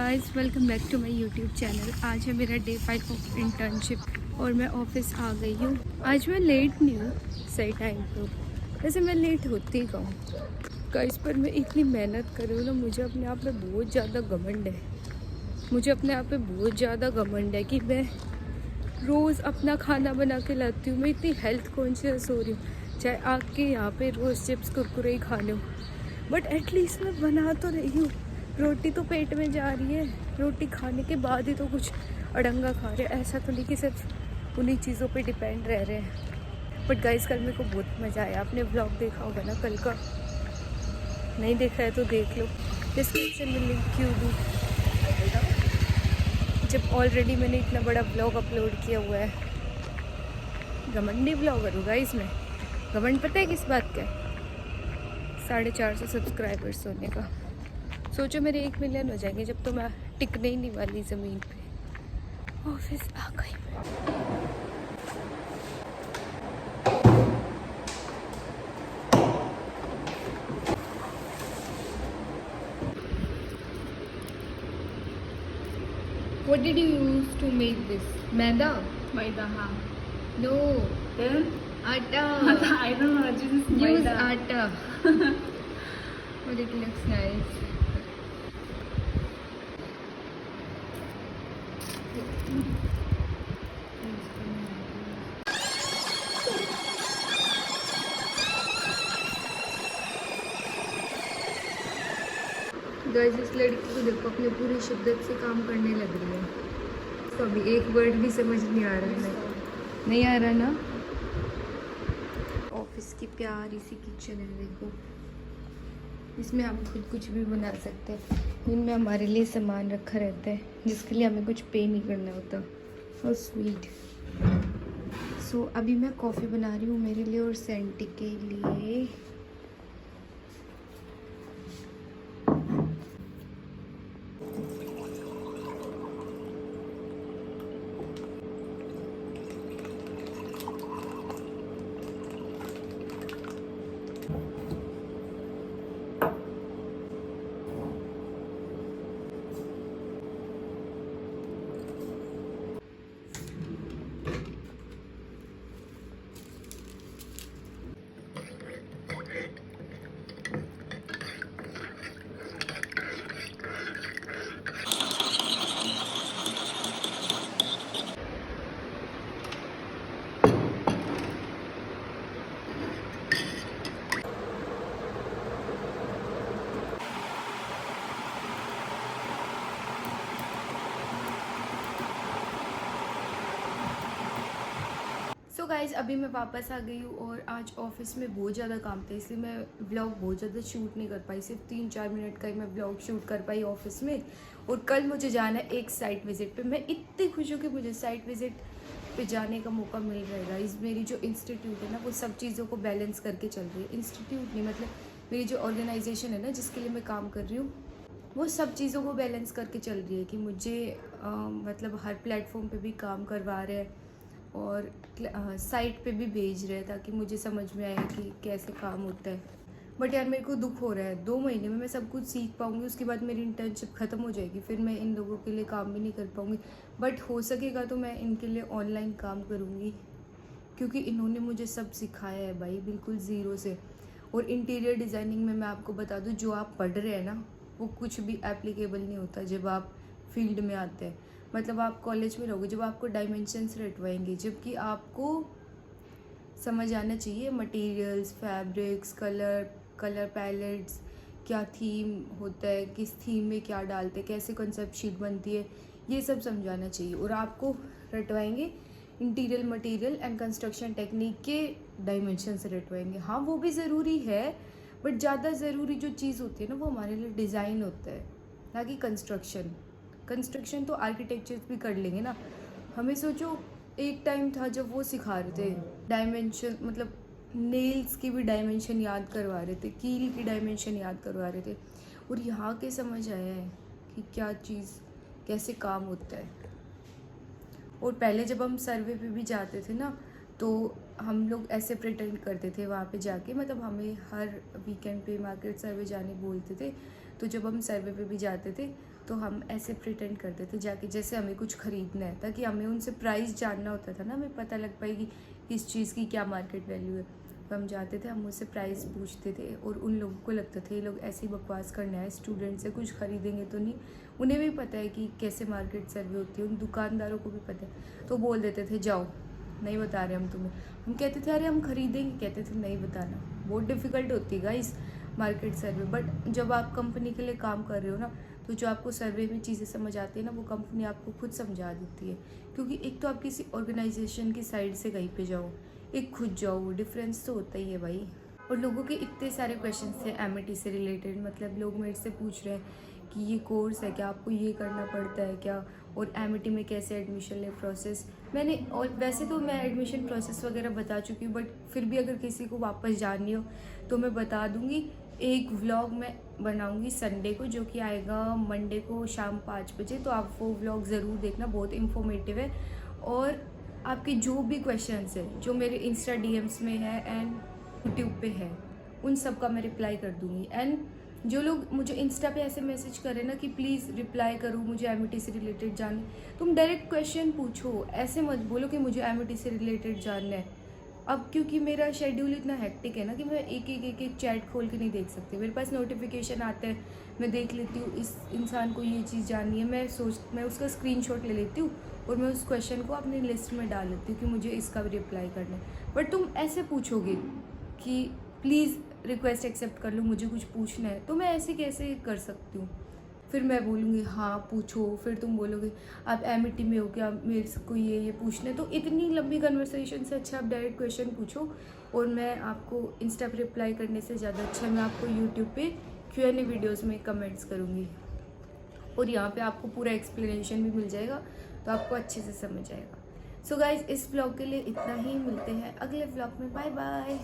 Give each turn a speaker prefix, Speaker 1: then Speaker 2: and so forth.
Speaker 1: Guys, welcome back to my YouTube channel. आज है मेरा डे 5 ऑफ इंटर्नशिप और मैं ऑफिस आ गई हूँ। आज मैं लेट नहीं हूँ, सही टाइम पे हूँ। वैसे मैं लेट होती ही हूँ गाइस, पर मैं इतनी मेहनत कर रही हूँ ना, मुझे अपने आप पे बहुत ज़्यादा घमंड है। मुझे अपने आप पे बहुत ज़्यादा घमंड है कि मैं रोज़ अपना खाना बना के लाती हूँ। मैं इतनी हेल्थ कॉन्शियस हो रही हूँ, चाहे आपके यहाँ पे रोज़ चिप्स कुरकुरे ही खाने हो, बट एटलीस्ट मैं बना तो रही हूँ। रोटी तो पेट में जा रही है, रोटी खाने के बाद ही तो कुछ अड़ंगा खा रहे हैं। ऐसा तो नहीं कि सिर्फ उन्हीं चीज़ों पे डिपेंड रह रहे हैं। बट गाइस, कल मेरे को बहुत मज़ा आया। आपने व्लॉग देखा होगा ना कल का? नहीं देखा है तो देख लो, डिस्क्रिप्शन में लिंक क्यों दूँ जब ऑलरेडी मैंने इतना बड़ा व्लॉग अपलोड किया हुआ है। घमंडी व्लॉगर हूँ गाइस मैं। घमंड पता है किस बात का? 450 सब्सक्राइबर्स होने का। सोचो मेरे 1 मिलियन हो जाएंगे जब तो मैं टिकने ही नहीं वाली ज़मीन पे। ऑफिस आ गई मैं। What did you use to make this? मैदा?
Speaker 2: मैदा हाँ
Speaker 1: No,
Speaker 2: then
Speaker 1: आटा.
Speaker 2: I don't know just
Speaker 1: Use
Speaker 2: मैदा
Speaker 1: आटा. But it looks nice. Guys, इस लड़की को देखो, अपने पूरी शिद्दत से काम करने लग रही है। तो अभी एक वर्ड भी समझ नहीं आ रहा है। नहीं आ रहा ना? ऑफिस की प्यारी सी किचन है, देखो। इसमें हम खुद कुछ भी बना सकते हैं। इनमें हमारे लिए सामान रखा रहता है जिसके लिए हमें कुछ पे नहीं करना होता। और स्वीट। सो अभी मैं कॉफ़ी बना रही हूँ मेरे लिए और सेंटी के लिए। सो गाइज, अभी मैं वापस आ गई हूँ और आज ऑफिस में बहुत ज़्यादा काम था, इसलिए मैं व्लॉग बहुत ज़्यादा शूट नहीं कर पाई। सिर्फ 3-4 मिनट का ही मैं व्लॉग शूट कर पाई ऑफिस में। और कल मुझे जाना है एक साइट विज़िट पे। मैं इतनी खुश हूँ कि मुझे साइट विज़िट पे जाने का मौका मिल रहेगा। इस मेरी जो इंस्टीट्यूट है ना, वो सब चीज़ों को बैलेंस करके चल रही है। इंस्टीट्यूट नहीं, मतलब मेरी जो ऑर्गेनाइजेशन है ना, जिसके लिए मैं काम कर रही हूँ, वो सब चीज़ों को बैलेंस करके चल रही है कि मुझे मतलब हर प्लेटफॉर्म पे भी काम करवा रहे हैं और साइट पे भी भेज रहे हैं ताकि मुझे समझ में आए कि कैसे काम होता है। बट यार, मेरे को दुख हो रहा है। 2 महीने में मैं सब कुछ सीख पाऊँगी, उसके बाद मेरी इंटर्नशिप ख़त्म हो जाएगी, फिर मैं इन लोगों के लिए काम भी नहीं कर पाऊँगी। बट हो सकेगा तो मैं इनके लिए ऑनलाइन काम करूँगी, क्योंकि इन्होंने मुझे सब सिखाया है भाई, बिल्कुल ज़ीरो से। और इंटीरियर डिज़ाइनिंग में मैं आपको बता दूँ, जो आप पढ़ रहे हैं ना, वो कुछ भी एप्लीकेबल नहीं होता जब आप फील्ड में आते हैं। मतलब आप कॉलेज में रहोगे, जब आपको डायमेंशंस रटवाएंगे, जबकि आपको समझ आना चाहिए मटेरियल्स, फैब्रिक्स, कलर पैलेट्स, क्या थीम होता है, किस थीम में क्या डालते हैं, कैसे कॉन्सेप्ट शीट बनती है, ये सब समझाना चाहिए। और आपको रटवाएंगे interior material and construction technique के डायमेंशंस रटवाएंगे। हाँ, वो भी ज़रूरी है, बट ज़्यादा ज़रूरी जो चीज़ होती है ना, वो हमारे लिए डिज़ाइन होता है, ना कि कंस्ट्रक्शन तो आर्किटेक्चर भी कर लेंगे ना। हमें सोचो, एक टाइम था जब वो सिखा रहे थे डायमेंशन, मतलब नेल्स की भी डायमेंशन याद करवा रहे थे, कील की डायमेंशन याद करवा रहे थे। और यहाँ के समझ आया है कि क्या चीज़, कैसे काम होता है। और पहले जब हम सर्वे पे भी जाते थे ना, तो हम लोग ऐसे प्रिटेंड करते थे वहाँ पे जाके, मतलब हमें हर वीकेंड पे मार्केट सर्वे जाने बोलते थे। तो जब हम सर्वे पे भी जाते थे तो हम ऐसे प्रिटेंड करते थे जाके जैसे हमें कुछ ख़रीदना है, ताकि हमें उनसे प्राइस जानना होता था ना, हमें पता लग पाएगी किस चीज़ की क्या मार्केट वैल्यू है। तो हम जाते थे, हम उससे प्राइस पूछते थे और उन लोगों को लगता था ये लोग ऐसी बकवास करने आए, स्टूडेंट से कुछ खरीदेंगे तो नहीं। उन्हें भी पता है कि कैसे मार्केट सर्वे होती है, उन दुकानदारों को भी पता है। तो बोल देते थे जाओ, नहीं बता रहे हम तुम्हें। हम कहते थे अरे हम खरीदेंगे, कहते थे नहीं बताना। बहुत डिफ़िकल्ट होती है गाइस मार्केट सर्वे, बट जब आप कंपनी के लिए काम कर रहे हो ना, तो जो आपको सर्वे में चीज़ें समझ आती है ना, वो कंपनी आपको खुद समझा देती है। क्योंकि एक तो आप किसी ऑर्गेनाइजेशन की साइड से कहीं पे जाओ, एक खुद जाओ, वो डिफरेंस तो होता ही है भाई। और लोगों के इतने सारे क्वेश्चन थे एमिटी से रिलेटेड, मतलब लोग मेरे से पूछ रहे हैं कि ये कोर्स है क्या, आपको ये करना पड़ता है क्या, और एमिटी में कैसे एडमिशन ले प्रोसेस। मैंने, और वैसे तो मैं एडमिशन प्रोसेस वगैरह बता चुकी हूँ, बट फिर भी अगर किसी को वापस जाननी हो तो मैं बता दूँगी। एक व्लॉग मैं बनाऊँगी संडे को, जो कि आएगा मंडे को शाम 5 बजे। तो आप वो व्लॉग ज़रूर देखना, बहुत इन्फॉर्मेटिव है। और आपके जो भी क्वेश्चंस हैं जो मेरे इंस्टा डीएम्स में है एंड यूट्यूब पे है, उन सब का मैं रिप्लाई कर दूँगी। एंड जो लोग मुझे इंस्टा पे ऐसे मैसेज करें ना कि प्लीज़ रिप्लाई करो, मुझे एमिटी से रिलेटेड जानना है, तुम डायरेक्ट क्वेश्चन पूछो, ऐसे मत बोलो कि मुझे एमिटी से रिलेटेड जानना है। अब क्योंकि मेरा शेड्यूल इतना हेक्टिक है ना कि मैं एक चैट खोल के नहीं देख सकती, मेरे पास नोटिफिकेशन आते हैं, मैं देख लेती हूँ इस इंसान को ये चीज़ जाननी है, मैं उसका स्क्रीनशॉट ले लेती हूँ और मैं उस क्वेश्चन को अपनी लिस्ट में डाल लेती हूँ कि मुझे इसका भी रिप्लाई करना है। बट तुम ऐसे पूछोगे कि प्लीज़ रिक्वेस्ट एक्सेप्ट कर लो, मुझे कुछ पूछना है, तो मैं ऐसे कैसे कर सकती हूँ। फिर मैं बोलूँगी हाँ पूछो, फिर तुम बोलोगे आप एमिटी में हो क्या, मेरे को ये पूछना है। तो इतनी लंबी कन्वर्सेशन से अच्छा आप डायरेक्ट क्वेश्चन पूछो, और मैं आपको इंस्टा पर रिप्लाई करने से ज़्यादा अच्छा मैं आपको यूट्यूब पे Q&A वीडियोज़ में कमेंट्स करूँगी, और यहाँ पे आपको पूरा एक्सप्लेनेशन भी मिल जाएगा, तो आपको अच्छे से समझ आएगा। सो गाइज, इस व्लॉग के लिए इतना ही, मिलते हैं अगले व्लॉग में, बाय बाय।